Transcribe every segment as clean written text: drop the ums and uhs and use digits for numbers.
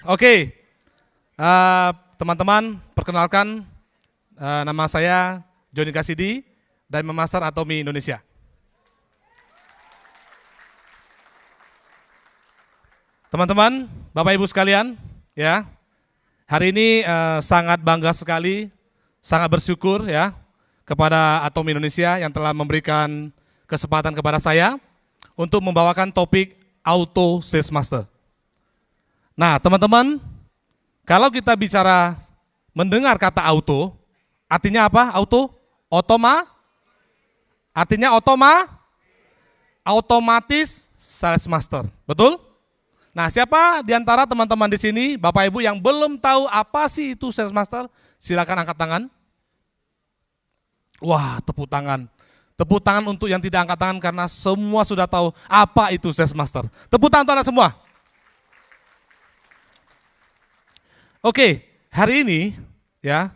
Oke, teman-teman, perkenalkan nama saya Joni Kasidi dari Memaster Atomi Indonesia. Teman-teman, Bapak Ibu sekalian, ya, hari ini sangat bangga sekali, sangat bersyukur ya kepada Atomi Indonesia yang telah memberikan kesempatan kepada saya untuk membawakan topik Auto Sales Master. Nah, teman-teman, kalau kita bicara mendengar kata auto, artinya apa? Auto? Artinya otomatis sales master. Betul? Nah, siapa di antara teman-teman di sini, Bapak Ibu yang belum tahu apa sih itu sales master? Silakan angkat tangan. Wah, tepuk tangan. Tepuk tangan untuk yang tidak angkat tangan karena semua sudah tahu apa itu sales master. Tepuk tangan untuk Anda semua. Oke, hari ini ya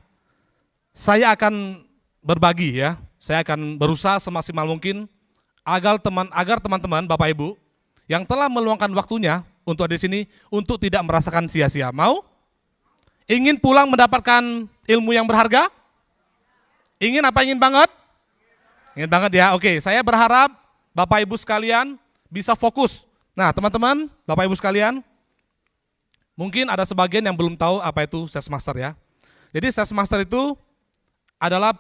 saya akan berbagi ya, saya akan berusaha semaksimal mungkin agar teman-teman Bapak Ibu yang telah meluangkan waktunya untuk ada di sini untuk tidak merasakan sia-sia. Mau? Ingin pulang mendapatkan ilmu yang berharga? Ingin apa? Ingin banget? Ingin banget ya. Oke, saya berharap Bapak Ibu sekalian bisa fokus. Nah, teman-teman, Bapak Ibu sekalian, mungkin ada sebagian yang belum tahu apa itu Sales Master ya. Jadi Sales Master itu adalah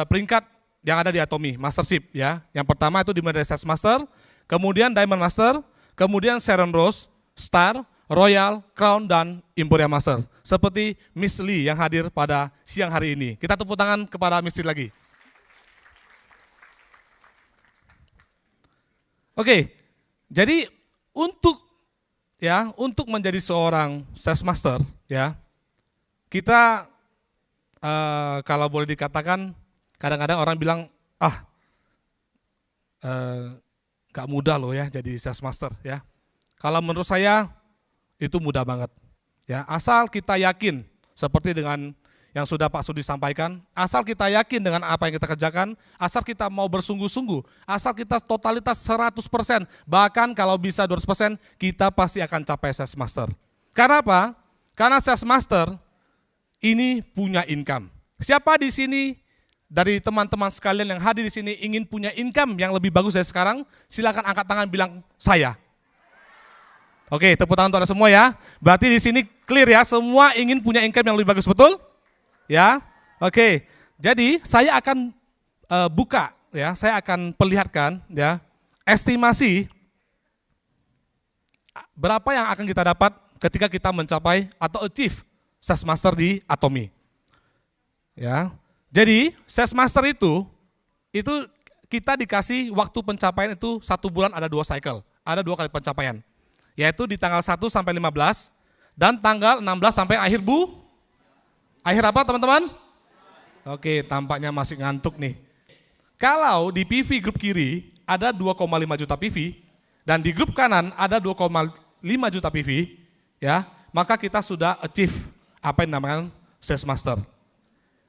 peringkat yang ada di Atomi, Mastership ya. Yang pertama itu dimulai dari Sales Master, kemudian Diamond Master, kemudian Sharon Rose, Star, Royal, Crown, dan Imperial Master. Seperti Miss Lee yang hadir pada siang hari ini. Kita tepuk tangan kepada Miss Lee lagi. Oke, jadi untuk menjadi seorang sales master ya, kita kalau boleh dikatakan kadang-kadang orang bilang gak mudah loh ya jadi sales master ya. Kalau menurut saya itu mudah banget ya, asal kita yakin seperti dengan yang sudah Pak Sudi sampaikan, asal kita yakin dengan apa yang kita kerjakan, asal kita mau bersungguh-sungguh, asal kita totalitas 100%, bahkan kalau bisa 200%, kita pasti akan capai sales master. Karena apa? Karena sales master ini punya income. Siapa di sini dari teman-teman sekalian yang hadir di sini ingin punya income yang lebih bagus dari sekarang? Silakan angkat tangan bilang saya. Oke, tepuk tangan untuk Anda semua ya. Berarti di sini clear ya, semua ingin punya income yang lebih bagus, betul? Ya, oke. Jadi saya akan buka ya, saya akan perlihatkan ya estimasi berapa yang akan kita dapat ketika kita mencapai atau achieve sales master di Atomi. Ya, jadi sales master itu kita dikasih waktu pencapaian itu 1 bulan ada 2 cycle, ada 2 kali pencapaian, yaitu di tanggal 1 sampai 15 dan tanggal 16 sampai akhir apa teman-teman? Oke, tampaknya masih ngantuk nih. Kalau di PV grup kiri ada 2,5 juta PV dan di grup kanan ada 2,5 juta PV, ya, maka kita sudah achieve apa yang dinamakan sales master.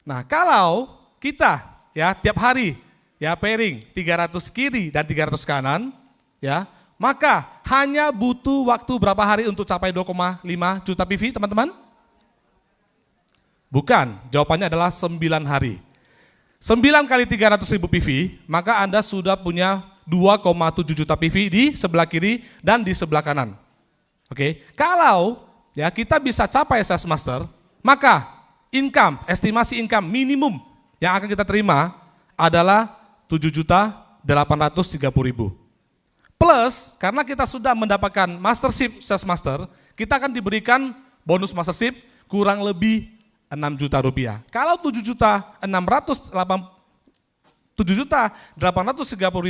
Nah, kalau kita ya tiap hari ya pairing 300 kiri dan 300 kanan, ya, maka hanya butuh waktu berapa hari untuk capai 2,5 juta PV, teman-teman? Bukan, jawabannya adalah 9 hari. 9 kali 300 ribu PV, maka Anda sudah punya 2,7 juta PV di sebelah kiri dan di sebelah kanan. Oke, kalau ya kita bisa capai sales master, maka estimasi income minimum yang akan kita terima adalah 7.830.000. Plus, karena kita sudah mendapatkan mastership sales master, kita akan diberikan bonus mastership kurang lebih 6 juta rupiah. Kalau 7.830.000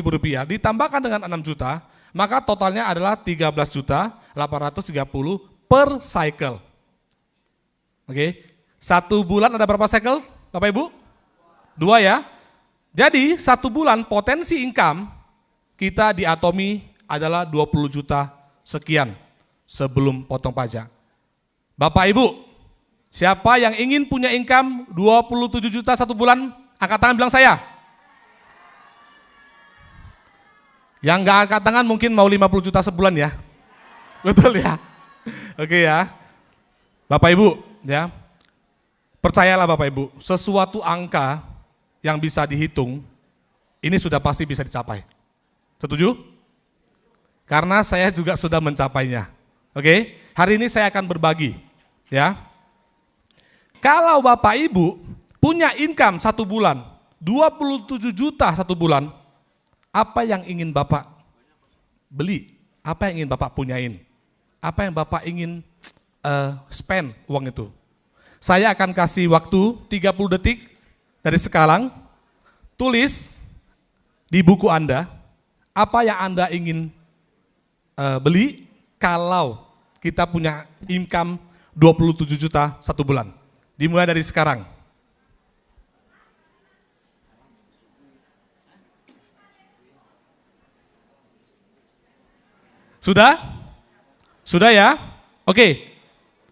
rupiah ditambahkan dengan 6 juta, maka totalnya adalah 13.830 per cycle. Oke, 1 bulan ada berapa cycle, Bapak Ibu? 2 ya. Jadi 1 bulan potensi income kita di Atomi adalah 20 juta sekian sebelum potong pajak. Bapak Ibu, siapa yang ingin punya income 27 juta 1 bulan? Angkat tangan bilang saya. Yang nggak angkat tangan mungkin mau 50 juta sebulan ya. Betul ya? Oke ya. Bapak Ibu, ya. Percayalah Bapak Ibu, sesuatu angka yang bisa dihitung, ini sudah pasti bisa dicapai. Setuju? Karena saya juga sudah mencapainya. Oke, hari ini saya akan berbagi, ya. Kalau Bapak Ibu punya income 1 bulan, 27 juta 1 bulan, apa yang ingin Bapak beli? Apa yang ingin Bapak punyain? Apa yang Bapak ingin spend uang itu? Saya akan kasih waktu 30 detik dari sekarang, tulis di buku Anda, apa yang Anda ingin beli kalau kita punya income 27 juta 1 bulan. Dimulai dari sekarang. Sudah? Sudah ya? Oke.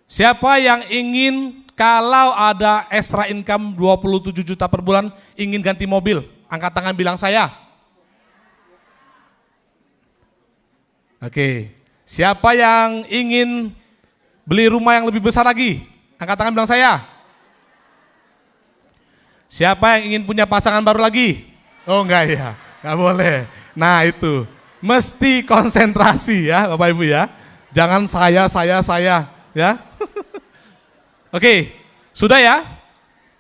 Siapa yang ingin kalau ada extra income 27 juta per bulan ingin ganti mobil? Angkat tangan bilang saya. Oke. Siapa yang ingin beli rumah yang lebih besar lagi? Angkat tangan bilang saya. Siapa yang ingin punya pasangan baru lagi? Oh enggak ya, enggak boleh. Nah itu, mesti konsentrasi ya Bapak Ibu ya. Jangan saya ya. Oke, sudah ya?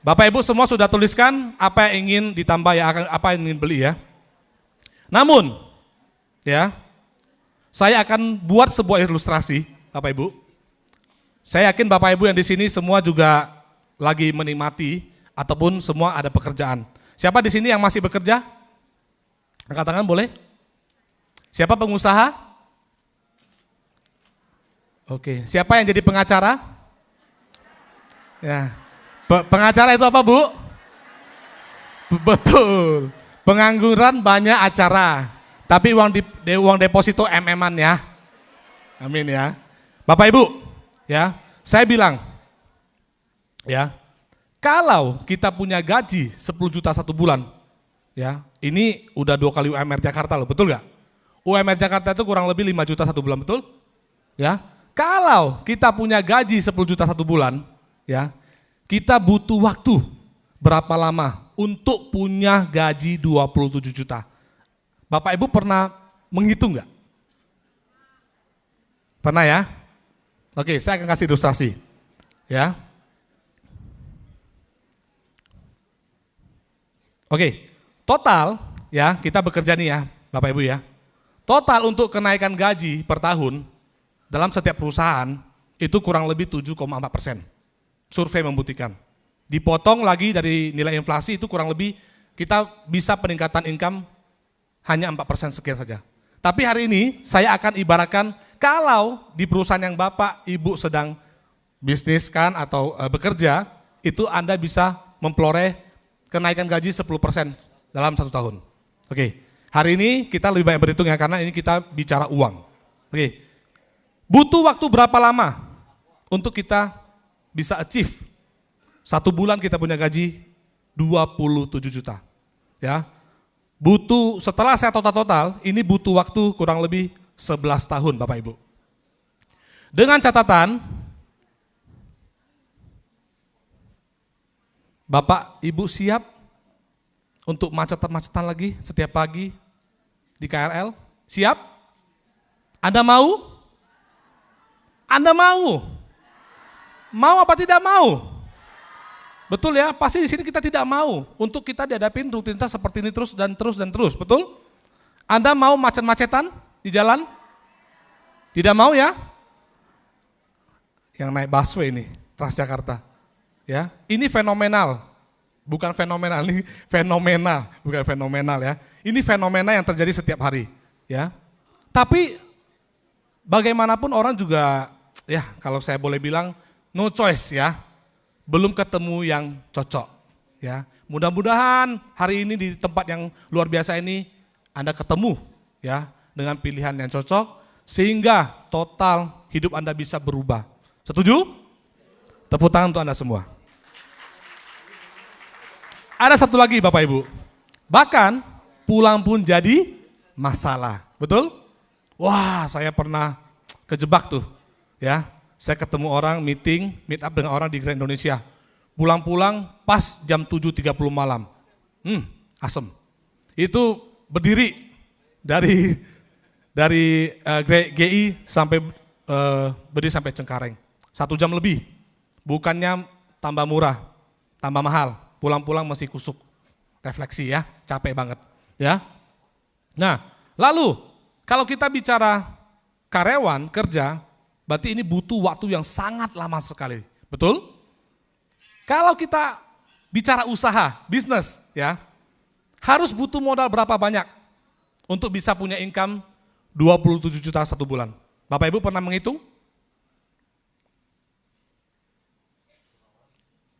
Bapak Ibu semua sudah tuliskan apa yang ingin ditambah ya, apa yang ingin beli ya. Namun, ya, saya akan buat sebuah ilustrasi, Bapak Ibu. Saya yakin Bapak Ibu yang di sini semua juga lagi menikmati ataupun semua ada pekerjaan. Siapa di sini yang masih bekerja? Angkat tangan boleh? Siapa pengusaha? Oke, siapa yang jadi pengacara? Ya. Pengacara itu apa, Bu? Betul. Pengangguran banyak acara. Tapi uang deposito MM-an ya. Amin ya. Bapak Ibu, ya, saya bilang, ya, kalau kita punya gaji 10 juta 1 bulan, ya, ini udah 2 kali UMR Jakarta loh, betul nggak? UMR Jakarta itu kurang lebih 5 juta 1 bulan, betul? Ya, kalau kita punya gaji 10 juta 1 bulan, ya, kita butuh waktu berapa lama untuk punya gaji 27 juta? Bapak Ibu pernah menghitung nggak? Pernah ya? Oke, saya akan kasih ilustrasi. Ya. Oke, total ya kita bekerja nih ya, Bapak Ibu ya. Total untuk kenaikan gaji per tahun dalam setiap perusahaan itu kurang lebih 7,4%. Survei membuktikan. Dipotong lagi dari nilai inflasi itu kurang lebih kita bisa peningkatan income hanya 4% sekian saja. Tapi hari ini saya akan ibaratkan kalau di perusahaan yang Bapak Ibu sedang bisnis kan atau bekerja, itu Anda bisa memperoleh kenaikan gaji 10% dalam 1 tahun. Oke, hari ini kita lebih banyak berhitung ya karena ini kita bicara uang. Oke, butuh waktu berapa lama untuk kita bisa achieve 1 bulan kita punya gaji 27 juta. Ya. Butuh, setelah saya total, ini butuh waktu kurang lebih 11 tahun Bapak Ibu. Dengan catatan, Bapak Ibu siap untuk macetan-macetan lagi setiap pagi di KRL? Siap? Anda mau? Anda mau? Mau apa tidak mau? Betul ya, pasti di sini kita tidak mau untuk kita dihadapin rutinitas seperti ini terus dan terus, betul? Anda mau macet-macetan di jalan? Tidak mau ya? Yang naik busway ini, Transjakarta. Ya, ini fenomenal. Bukan fenomenal, ini fenomena, bukan fenomenal ya. Ini fenomena yang terjadi setiap hari, ya. Tapi bagaimanapun orang juga ya, kalau saya boleh bilang no choice ya. Belum ketemu yang cocok ya. Mudah-mudahan hari ini di tempat yang luar biasa ini Anda ketemu ya dengan pilihan yang cocok sehingga total hidup Anda bisa berubah. Setuju? Tepuk tangan untuk Anda semua. Ada satu lagi Bapak Ibu. Bahkan pulang pun jadi masalah. Betul? Wah, saya pernah kejebak tuh ya. saya ketemu orang meet up dengan orang di Grand Indonesia. Pulang-pulang pas jam 7.30 malam. Asem. Itu berdiri dari GI sampai berdiri sampai Cengkareng. 1 jam lebih. Bukannya tambah murah, tambah mahal. Pulang-pulang masih kusuk. Refleksi ya, capek banget. Ya. Nah, lalu kalau kita bicara karyawan kerja, berarti ini butuh waktu yang sangat lama sekali. Betul? Kalau kita bicara usaha, bisnis ya, harus butuh modal berapa banyak untuk bisa punya income 27 juta 1 bulan. Bapak Ibu pernah menghitung?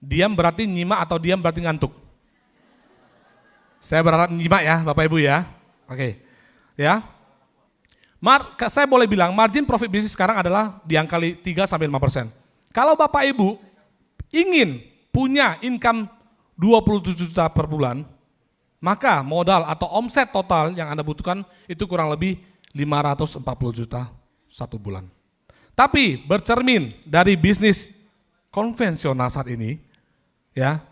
Diam berarti nyimak atau diam berarti ngantuk? Saya berharap nyimak ya Bapak Ibu ya. Oke. Ya. Saya boleh bilang margin profit bisnis sekarang adalah di angka 3-5%. Kalau Bapak Ibu ingin punya income 27 juta per bulan, maka modal atau omset total yang Anda butuhkan itu kurang lebih 540 juta 1 bulan. Tapi bercermin dari bisnis konvensional saat ini, ya,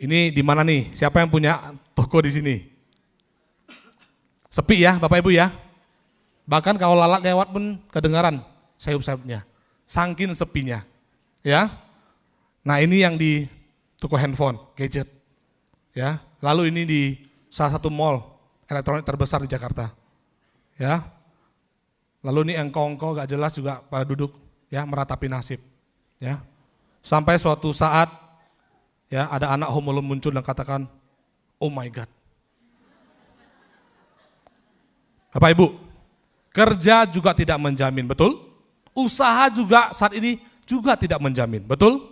ini di mana nih? Siapa yang punya toko di sini? Sepi ya Bapak Ibu ya. Bahkan kalau lalat lewat pun kedengaran sayup-sayupnya. Saking sepinya. Ya. Nah, ini yang di toko handphone, gadget. Ya. Lalu ini di salah satu mall elektronik terbesar di Jakarta. Ya. Lalu ini engkong-engkong gak jelas juga pada duduk ya meratapi nasib. Ya. Sampai suatu saat ya ada anak home alone muncul dan katakan, "Oh my God." Bapak Ibu, kerja juga tidak menjamin, betul? Usaha juga saat ini juga tidak menjamin, betul?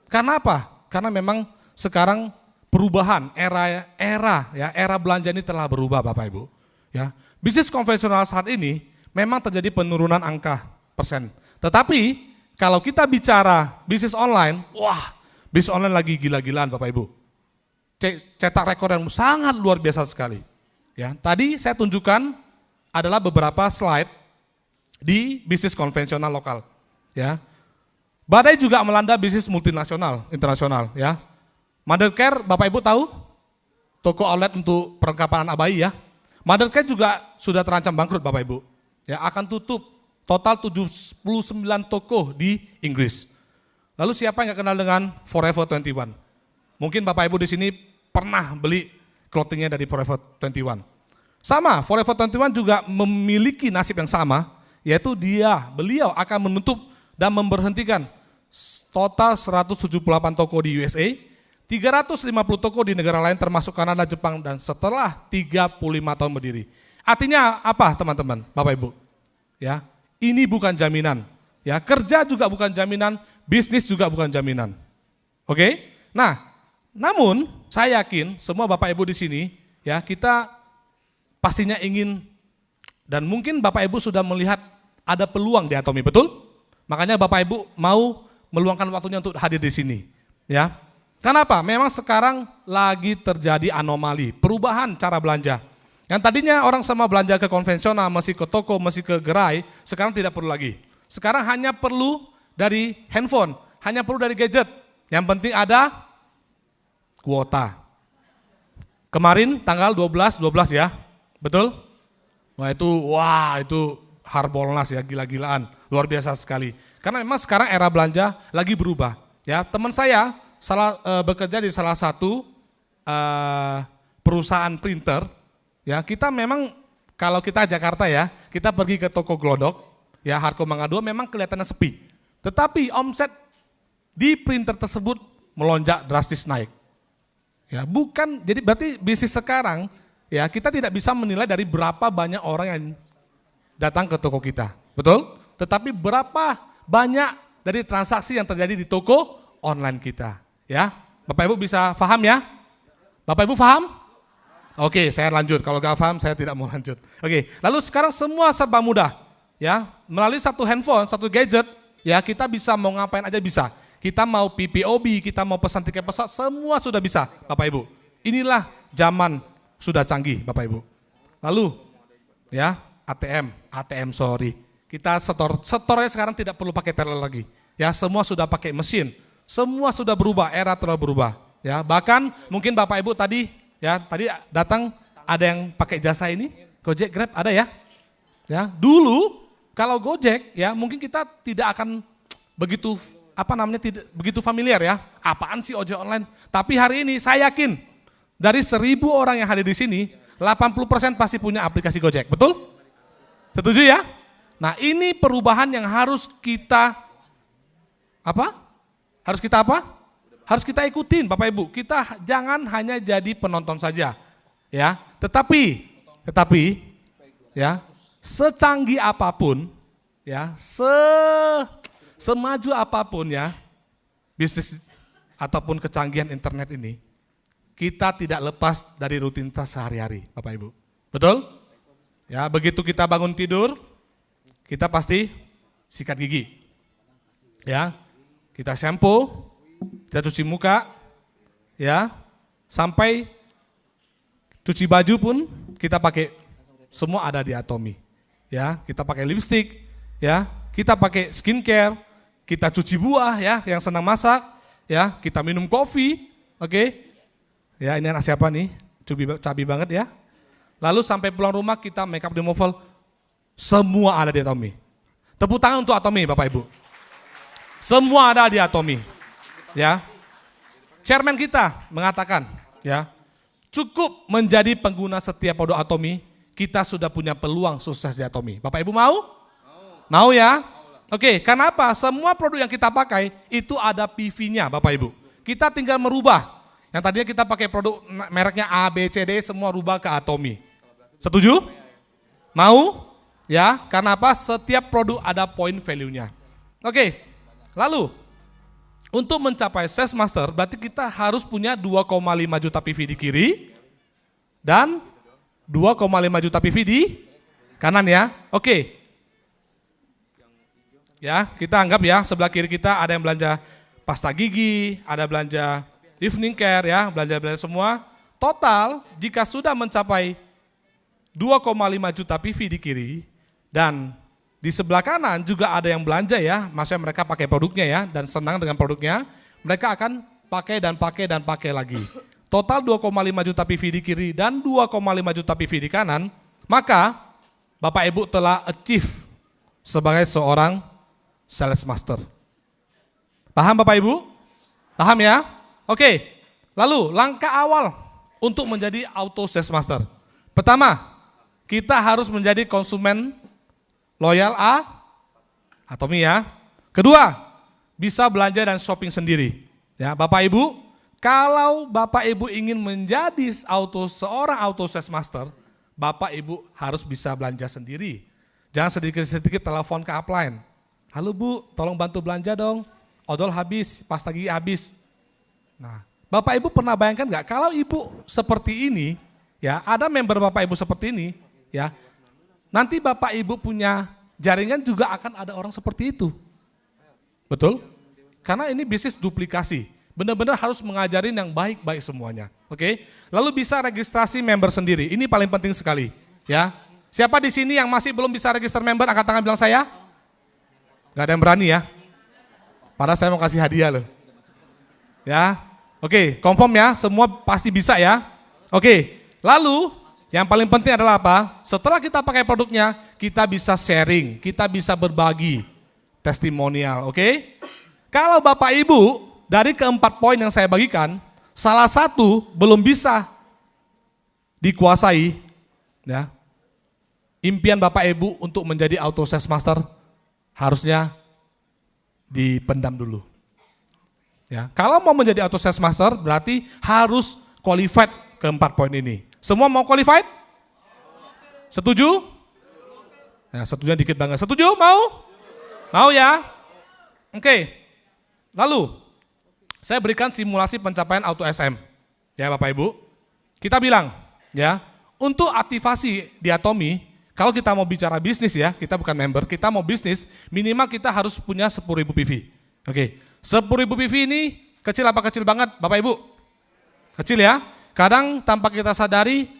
Karena apa? Karena memang sekarang perubahan era belanja ini telah berubah Bapak Ibu. Ya, bisnis konvensional saat ini memang terjadi penurunan angka persen. Tetapi kalau kita bicara bisnis online, wah, bisnis online lagi gila-gilaan Bapak Ibu. Cetak rekor yang sangat luar biasa sekali. Ya, tadi saya tunjukkan adalah beberapa slide di bisnis konvensional lokal. Ya, badai juga melanda bisnis multinasional, internasional. Ya, Mothercare, Bapak Ibu tahu, toko outlet untuk perlengkapan anak bayi ya. Mothercare juga sudah terancam bangkrut Bapak Ibu. Ya, akan tutup total 79 toko di Inggris. Lalu siapa yang gak kenal dengan Forever 21? Mungkin Bapak Ibu di sini pernah beli clothingnya dari Forever 21. Sama, Forever 21 juga memiliki nasib yang sama, yaitu beliau akan menutup dan memberhentikan total 178 toko di USA, 350 toko di negara lain termasuk Kanada, Jepang, dan setelah 35 tahun berdiri. Artinya apa teman-teman, Bapak Ibu? Ya, ini bukan jaminan. Ya, kerja juga bukan jaminan, bisnis juga bukan jaminan. Oke? Nah, namun saya yakin semua Bapak Ibu di sini, ya, kita pastinya ingin dan mungkin Bapak Ibu sudah melihat ada peluang di Atomy, betul? Makanya Bapak Ibu mau meluangkan waktunya untuk hadir di sini, ya. Kenapa? Memang sekarang lagi terjadi anomali, perubahan cara belanja. Yang tadinya orang semua belanja ke konvensional, mesti ke toko, mesti ke gerai, sekarang tidak perlu lagi. Sekarang hanya perlu dari handphone, hanya perlu dari gadget. Yang penting ada kuota. Kemarin tanggal 12 ya. Betul? Wah itu Harbolnas ya, gila-gilaan, luar biasa sekali. Karena memang sekarang era belanja lagi berubah. Ya, teman saya bekerja di salah satu perusahaan printer. Ya, kita memang kalau kita Jakarta ya, kita pergi ke toko Glodok, ya Harko Mangga 2 memang kelihatannya sepi. Tetapi omset di printer tersebut melonjak drastis naik. Ya, jadi berarti bisnis sekarang ya, kita tidak bisa menilai dari berapa banyak orang yang datang ke toko kita, betul? Tetapi berapa banyak dari transaksi yang terjadi di toko online kita, ya? Bapak Ibu bisa paham ya? Bapak Ibu paham? Oke, saya lanjut. Kalau gak paham, saya tidak mau lanjut. Oke, lalu sekarang semua serba mudah, ya? Melalui satu handphone, satu gadget, ya kita bisa mau ngapain aja bisa. Kita mau PPOB, kita mau pesan tiket pesawat, semua sudah bisa, Bapak Ibu. Inilah zaman sudah canggih Bapak Ibu. Lalu ya ATM, kita setornya sekarang tidak perlu pakai teller lagi. Ya, semua sudah pakai mesin. Semua sudah berubah, era telah berubah. Ya, bahkan mungkin Bapak Ibu tadi datang ada yang pakai jasa ini, Gojek, Grab, ada ya? Ya, dulu kalau Gojek ya mungkin kita tidak akan begitu tidak begitu familiar ya. Apaan sih ojek online? Tapi hari ini saya yakin dari 1.000 orang yang hadir di sini, 80% pasti punya aplikasi Gojek, betul? Setuju ya? Nah, ini perubahan yang harus kita Harus kita ikutin, Bapak Ibu. Kita jangan hanya jadi penonton saja, ya. Tetapi ya, secanggih apapun, ya, semaju apapun ya, bisnis ataupun kecanggihan internet ini, kita tidak lepas dari rutinitas sehari-hari, Bapak Ibu. Betul? Ya, begitu kita bangun tidur, kita pasti sikat gigi. Ya. Kita shampoo, kita cuci muka, ya, sampai cuci baju pun kita pakai, semua ada di Atomy. Ya, kita pakai lipstick, ya, kita pakai skincare, kita cuci buah, ya, yang senang masak, ya, kita minum kopi, oke? Ya, ini anak siapa nih? Cabi banget ya. Lalu sampai pulang rumah kita make up removal, semua ada di Atomy. Tepuk tangan untuk Atomy, Bapak Ibu. Semua ada di Atomy, ya. Chairman kita mengatakan, ya, cukup menjadi pengguna setiap produk Atomy, kita sudah punya peluang sukses di Atomy. Bapak Ibu mau? Mau ya? Oke, kenapa? Semua produk yang kita pakai itu ada PV-nya, Bapak Ibu. Kita tinggal merubah. Yang tadinya kita pakai produk mereknya A, B, C, D, semua rubah ke Atomy. Setuju? Mau? Ya, karena apa? Setiap produk ada point value-nya. Oke. Lalu, untuk mencapai Sales Master, berarti kita harus punya 2,5 juta PV di kiri, dan 2,5 juta PV di kanan ya. Oke. Ya, kita anggap ya, sebelah kiri kita ada yang belanja pasta gigi, ada belanja evening care ya, belanja semua. Total, jika sudah mencapai 2,5 juta PV di kiri, dan di sebelah kanan juga ada yang belanja ya, maksudnya mereka pakai produknya ya, dan senang dengan produknya, mereka akan pakai dan pakai lagi. Total 2,5 juta PV di kiri dan 2,5 juta PV di kanan, maka Bapak Ibu telah achieve sebagai seorang Sales Master. Paham Bapak Ibu? Paham ya? Oke, lalu langkah awal untuk menjadi Auto Sales Master. Pertama, kita harus menjadi konsumen loyal Atomy ya. Kedua, bisa belanja dan shopping sendiri. Ya, Bapak Ibu, kalau Bapak Ibu ingin menjadi seorang Auto Sales Master, Bapak Ibu harus bisa belanja sendiri. Jangan sedikit-sedikit telepon ke upline. Halo Bu, tolong bantu belanja dong. Odol habis, pasta gigi habis. Nah, Bapak Ibu pernah bayangkan nggak kalau Ibu seperti ini, ya, ada member Bapak Ibu seperti ini, ya. Nanti Bapak Ibu punya jaringan juga akan ada orang seperti itu. Betul? Karena ini bisnis duplikasi. Benar-benar harus mengajarin yang baik-baik semuanya. Oke? Lalu bisa registrasi member sendiri. Ini paling penting sekali, ya. Siapa di sini yang masih belum bisa register member, angkat tangan bilang saya? Gak ada yang berani ya. Padahal saya mau kasih hadiah loh. Ya. Oke, confirm ya, semua pasti bisa ya. Oke. Lalu yang paling penting adalah apa? Setelah kita pakai produknya, kita bisa sharing, kita bisa berbagi testimonial, oke? Kalau Bapak Ibu, dari keempat poin yang saya bagikan, salah satu belum bisa dikuasai, ya. Impian Bapak Ibu untuk menjadi Auto Sales Master harusnya dipendam dulu. Ya, kalau mau menjadi Auto Sales Master berarti harus qualified keempat poin ini. Semua mau qualified? Setuju? Ya, setujunya dikit banget. Setuju? Mau? Mau ya? Oke. Lalu, saya berikan simulasi pencapaian Auto SM. Ya Bapak Ibu. Kita bilang, ya, untuk aktivasi di Atomy, kalau kita mau bicara bisnis ya, kita bukan member, kita mau bisnis, minimal kita harus punya 10.000 PV. Oke. 10.000 PV ini kecil apa kecil banget Bapak Ibu? Kecil ya. Kadang tanpa kita sadari,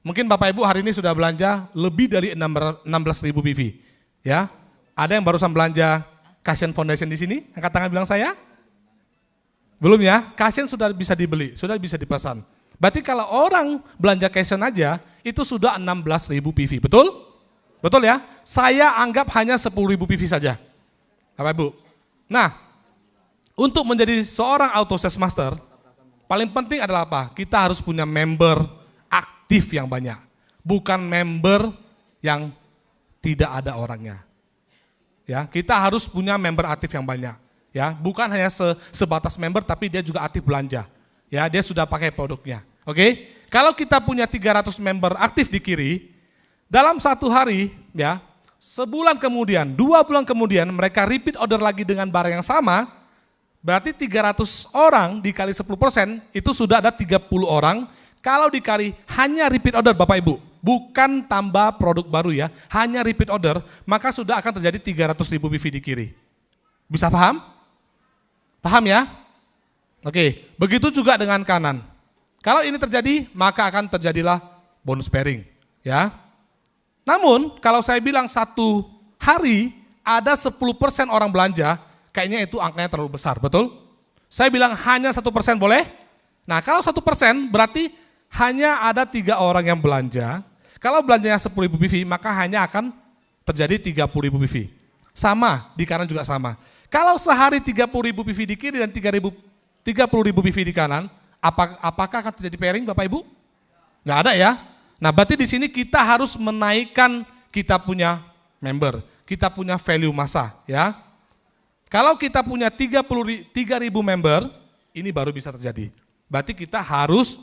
mungkin Bapak Ibu hari ini sudah belanja lebih dari 16.000 PV. Ya, Ada yang barusan belanja Kasian Foundation di sini? Angkat tangan bilang saya. Belum ya? Kasian sudah bisa dibeli, sudah bisa dipesan. Berarti kalau orang belanja Kasian aja, itu sudah 16.000 PV, betul? Betul ya? Saya anggap hanya 10.000 PV saja. Bapak Ibu. Nah, untuk menjadi seorang auto sales master, paling penting adalah apa? Kita harus punya member aktif yang banyak. Bukan member yang tidak ada orangnya. Ya, kita harus punya member aktif yang banyak. Ya, bukan hanya sebatas member, tapi dia juga aktif belanja. Ya, dia sudah pakai produknya. Oke? Kalau kita punya 300 member aktif di kiri, dalam satu hari, ya, sebulan kemudian, 2 bulan kemudian, mereka repeat order lagi dengan barang yang sama, berarti 300 orang dikali 10%, itu sudah ada 30 orang. Kalau dikali hanya repeat order Bapak Ibu, bukan tambah produk baru ya, hanya repeat order, maka sudah akan terjadi 300.000 PV di kiri. Bisa paham? Paham ya? Oke, begitu juga dengan kanan. Kalau ini terjadi, maka akan terjadilah bonus pairing. Ya. Namun, kalau saya bilang satu hari ada 10% orang belanja, kayaknya itu angkanya terlalu besar, betul? Saya bilang hanya 1% boleh? Nah, kalau 1% berarti hanya ada 3 orang yang belanja. Kalau belanjanya 10.000 PV, maka hanya akan terjadi 30.000 PV. Sama, di kanan juga sama. Kalau sehari 30.000 PV di kiri dan 30.000 PV di kanan, apakah akan terjadi pairing Bapak Ibu? Nggak ada ya. Nah, berarti di sini kita harus menaikkan kita punya member, kita punya value massa ya. Kalau kita punya 3.000 member, ini baru bisa terjadi. Berarti kita harus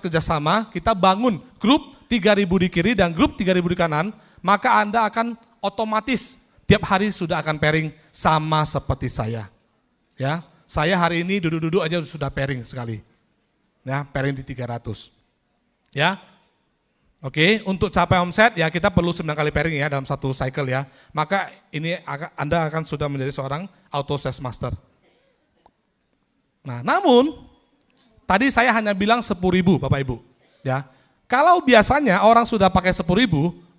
kerjasama, kita bangun grup 3.000 di kiri dan grup 3.000 di kanan, maka Anda akan otomatis tiap hari sudah akan pairing sama seperti saya. Ya, saya hari ini duduk-duduk aja sudah pairing sekali. Ya, pairing di 300. Ya. Oke, untuk capai omset ya kita perlu 9 kali pairing ya dalam satu cycle ya. Maka ini Anda akan sudah menjadi seorang auto sales master. Nah, namun tadi saya hanya bilang 10.000 Bapak Ibu. Ya. Kalau biasanya orang sudah pakai 10.000,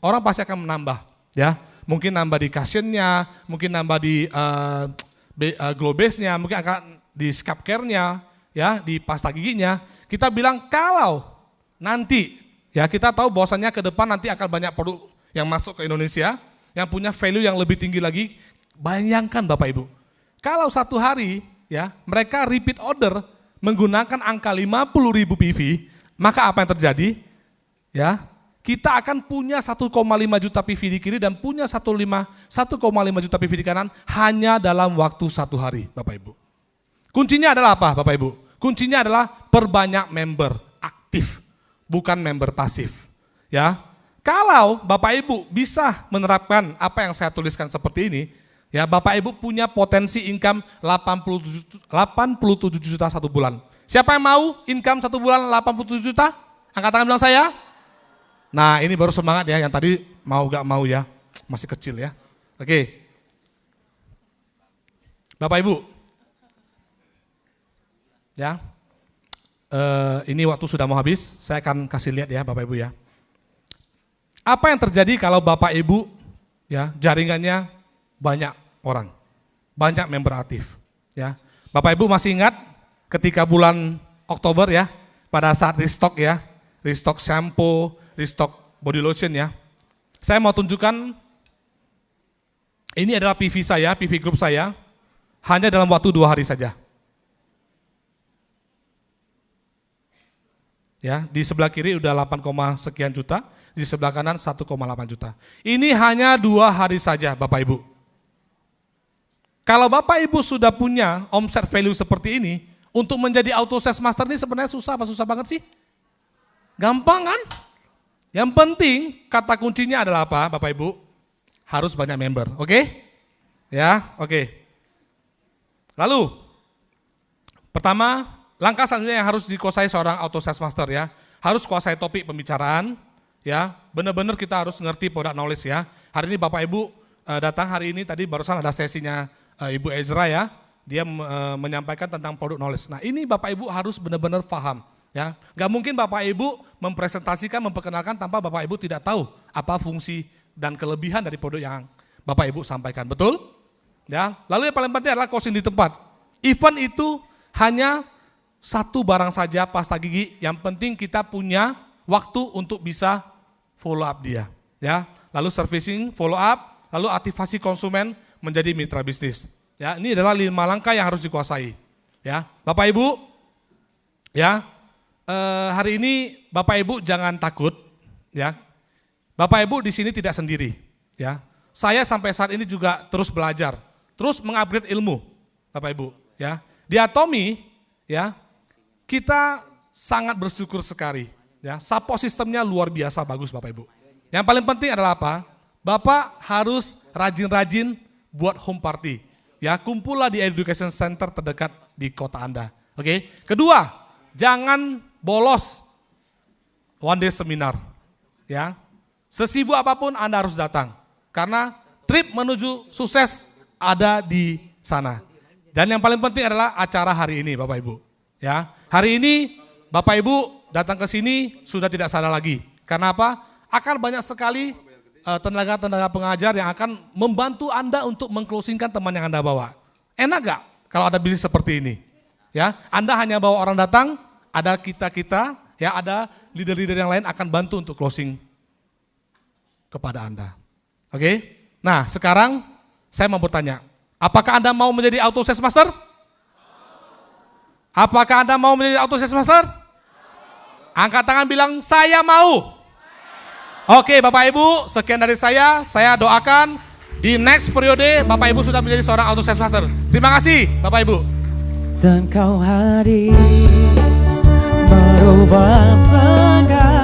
orang pasti akan menambah ya. Mungkin nambah di Kasiannya, mungkin nambah di Globase-nya, mungkin akan di scalp care-nya, ya, di pasta giginya. Kita bilang kalau nanti, ya kita tahu bahwasannya ke depan nanti akan banyak produk yang masuk ke Indonesia, yang punya value yang lebih tinggi lagi. Bayangkan Bapak Ibu, kalau satu hari ya mereka repeat order menggunakan angka 50.000 PV, maka apa yang terjadi? Ya, kita akan punya 1,5 juta PV di kiri dan punya 1,5 juta PV di kanan hanya dalam waktu satu hari, Bapak Ibu. Kuncinya adalah apa, Bapak Ibu? Kuncinya adalah perbanyak member aktif, bukan member pasif. Ya, kalau Bapak Ibu bisa menerapkan apa yang saya tuliskan seperti ini, ya Bapak Ibu punya potensi income 87 juta satu bulan. Siapa yang mau income satu bulan 87 juta? Angkat tangan bilang saya. Nah ini baru semangat ya, yang tadi mau gak mau ya, masih kecil ya. Oke. Bapak Ibu, ya, ini waktu sudah mau habis, saya akan kasih lihat ya Bapak Ibu ya. Apa yang terjadi kalau Bapak Ibu ya jaringannya banyak orang, banyak member aktif ya. Bapak Ibu masih ingat ketika bulan Oktober ya, pada saat restock ya, restock shampoo, restock body lotion ya. Saya mau tunjukkan, ini adalah PV saya, PV group saya, hanya dalam waktu 2 hari saja. Ya, di sebelah kiri udah 8, sekian juta, di sebelah kanan 1,8 juta. Ini hanya 2 hari saja Bapak Ibu. Kalau Bapak Ibu sudah punya omset value seperti ini, untuk menjadi auto sales master ini sebenarnya susah apa susah banget sih? Gampang kan? Yang penting kata kuncinya adalah apa Bapak Ibu? Harus banyak member, oke? Ya, oke. Lalu, pertama, langkah selanjutnya yang harus dikuasai seorang auto sales master ya, harus kuasai topik pembicaraan, ya, benar-benar kita harus ngerti product knowledge ya. Hari ini Bapak Ibu datang hari ini, tadi barusan ada sesinya Ibu Ezra ya, dia menyampaikan tentang product knowledge. Nah ini Bapak Ibu harus benar-benar paham. Ya, nggak mungkin Bapak Ibu mempresentasikan, memperkenalkan tanpa Bapak Ibu tidak tahu apa fungsi dan kelebihan dari produk yang Bapak Ibu sampaikan, betul? Ya. Lalu yang paling penting adalah closing di tempat. Event itu hanya satu barang saja pasta gigi, yang penting kita punya waktu untuk bisa follow up dia. Ya. Lalu servicing, follow up, lalu aktivasi konsumen menjadi mitra bisnis. Ya, ini adalah 5 langkah yang harus dikuasai. Ya, Bapak Ibu, ya, hari ini Bapak Ibu jangan takut, ya. Bapak Ibu di sini tidak sendiri, ya. Saya sampai saat ini juga terus belajar, terus mengupgrade ilmu, Bapak Ibu, ya. Di Atomi, ya, kita sangat bersyukur sekali, ya. Support sistemnya luar biasa bagus, Bapak Ibu. Yang paling penting adalah apa? Bapak harus rajin-rajin buat home party. Ya, kumpullah di education center terdekat di kota Anda. Oke. Kedua, jangan bolos one day seminar. Ya. Sesibuk apapun Anda harus datang. Karena trip menuju sukses ada di sana. Dan yang paling penting adalah acara hari ini, Bapak Ibu. Ya. Hari ini Bapak Ibu datang ke sini sudah tidak salah lagi. Karena apa? Akan banyak sekali tenaga-tenaga pengajar yang akan membantu Anda untuk meng-closingkan teman yang Anda bawa. Enak gak kalau ada bisnis seperti ini? Ya, Anda hanya bawa orang datang, ada kita-kita, ya, ada leader-leader yang lain akan bantu untuk closing kepada Anda. Oke? Nah, sekarang saya mau bertanya, apakah Anda mau menjadi auto sales master? Apakah Anda mau menjadi auto sales master? Angkat tangan bilang, saya mau. Oke, Bapak Ibu, sekian dari saya doakan di next periode Bapak Ibu sudah menjadi seorang auto sales master. Terima kasih Bapak Ibu. Dan kau hadir merubah segala